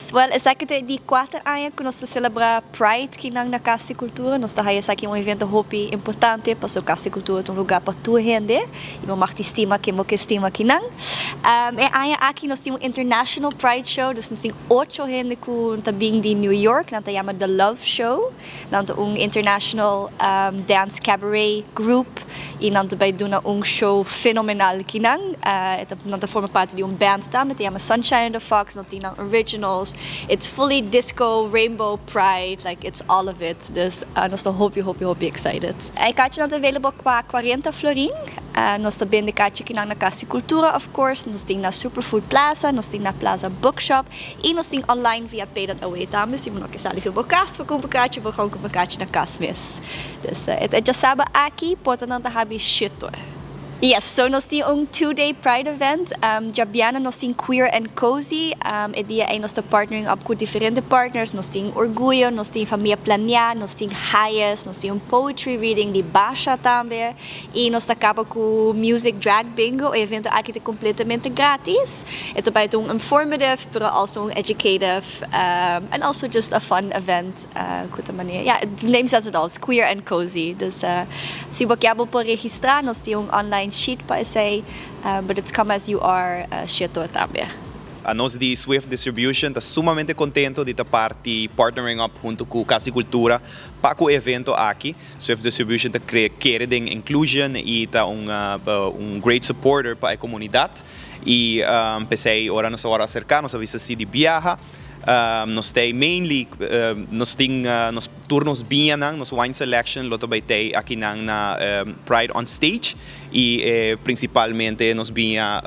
Yes, well, esa kita di cuater aya que nós celebra Pride kinang na Cas di Cultura. Nós tá essa aqui evento hopi importante para o Cas di Cultura um lugar para tu rende e uma estima que mo que estima kinang. Aya aqui nós temos International Pride Show, dus nós temos 8 rende ku tabing di New York, nanta chama The Love Show, nanta international dance cabaret group e nanta by duna show fenomenal kinang. Nanta forma parte de band também, chama Sunshine and the Fox, nanta tinang originals. It's fully disco, rainbow, pride, like it's all of it. Dus nós tá hope excited. Ai kaartje nanta available qua 40 florin. Nós tá bem de kaartje kinang na Cas di Cultura, of course. Nós tem na Superfood Plaza, nós tem na Plaza Bookshop e nós tem online via Pay That Away também. Se mo não quer saber o Cas, vou comprar kaartje, vou comprar kaartje na Cas mes. Dus já sabe aqui, porta nanta habi shito. Yes, so nós temos 2-day Pride event. Jabiana nós temos Queer and Cozy. E dia aí nós estamos partnering up com diferentes partners. Nós temos Orgulho, nós temos Família Planear, nós temos Hayes, nós temos Poetry Reading de Baixa também. E nós acaba com Music Drag Bingo. O evento aqui é completamente grátis. É também informative, but also educative. And also just a fun event. Yeah, the name says it all. It's Queer and Cozy. Dus se você quer para registrar, nós temos online sheet pa say, but it's come as you are sheet também. A nós de Swift Distribution está sumamente contento de estar partnering up junto com Cas di Cultura para o evento aqui. Swift Distribution está querendo inclusion e está great supporter para a comunidade. E pensei, ora nós vamos acercar, nós vamos se de viaja. Nós temos mainly nós turnos bem nos wine selection loto by tay aqui na Pride on Stage e principalmente nós binha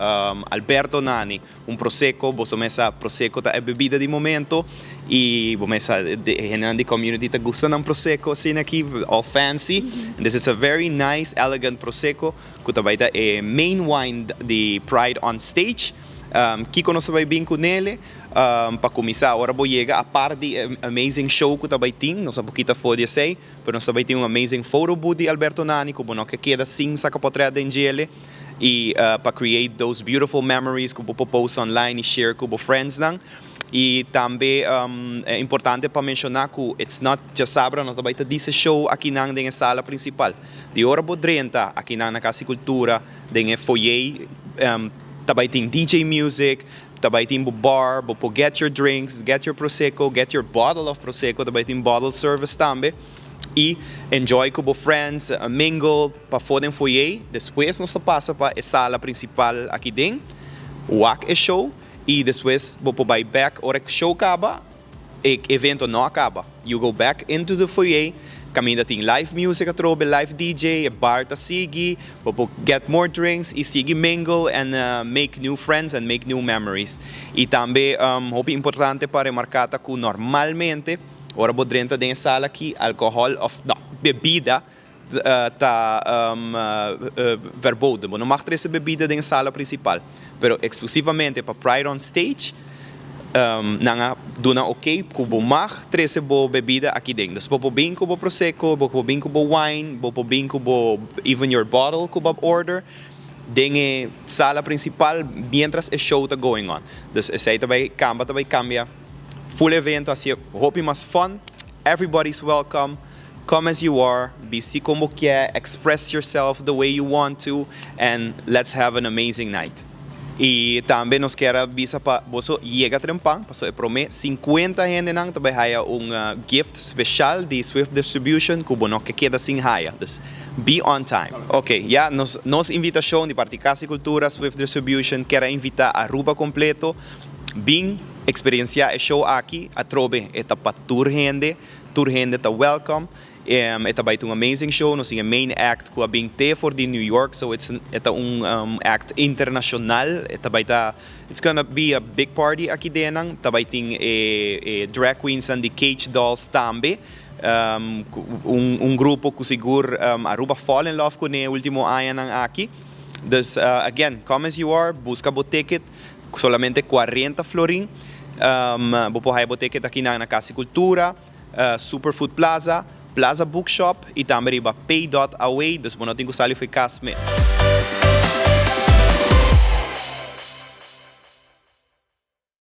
Alberto Nani prosecco boso mesa prosecco tá é bebida de momento e bomesa de community tá gusta ng prosecco assim aqui all fancy. And this is a very nice elegant prosecco que tá é main wine de Pride on Stage. Kiko nós vai bem com ele para começar. Agora vou chegar a par de amazing show que também tem. Nós vamos kita foder sei, mas nós também tem amazing photo booth de Alberto Nani, como não que queda sim saca portrait de ele e para create those beautiful memories que vou post online e share com friends nang. E também é importante para mencionar que it's not just sabra, nós também tem esse show aqui na sala principal. De hora vou 30 aqui na Cas di Cultura, tem foyer. Também tem DJ music, também tem bar, para get your drinks, get your prosecco, get your bottle of prosecco, também tem bottle service também. E enjoy com os friends, mingle, para fora em foyer. Depois nós passa para a sala principal aqui dentro, walk a show e depois vou para back, hora que show acaba, o evento não acaba. You go back into the foyer. Caminha tem live music a trobe, live DJ, a bar ta sigi, get more drinks e sigi mingle and make new friends and make new memories. E também hope importante para remarcar que normalmente ora bodrenta den sala aqui alcohol of bebida tá verboden. Não mag essa bebida den sala principal, pero exclusivamente para Pride on Stage. Nanga duna ok kubo mag trese bo bebida aqui dentro. Dus bobo bem kubo prosecco, bobo bem kubo wine, bobo bem kubo even your bottle kubo order. Denge sala principal mientras a show tá going on. Dus essa também cambia. Full evento assim, hope mas fun. Everybody's welcome. Come as you are, be si como quer, express yourself the way you want to, and let's have an amazing night. E também nós queremos avisar para você chegar a trempar, para promete 50 gente nang também haya gift especial de Swift Distribution que não que queda sem haya. Be on time. Ok, já nos invitação de parte Cas di Cultura Swift Distribution quer invitar a Aruba completo, bem experienciar o show aqui, a trobe etapa tour gente tá welcome. Esta vai ter amazing show, nós temos main act que bem te for de New York, so it's act internacional. It's gonna be a big party aqui dentro. Também tem drag queens and the cage dolls também. Grupo que seguro Aruba fall in love com o último ano aqui. Dus again, come as you are, busca o ticket, solamente 40 florin. Vou o ticket aqui na Cas di Cultura, Superfood Plaza Bookshop e também Pay That Away, dus mo natin kusali foi Cas mes.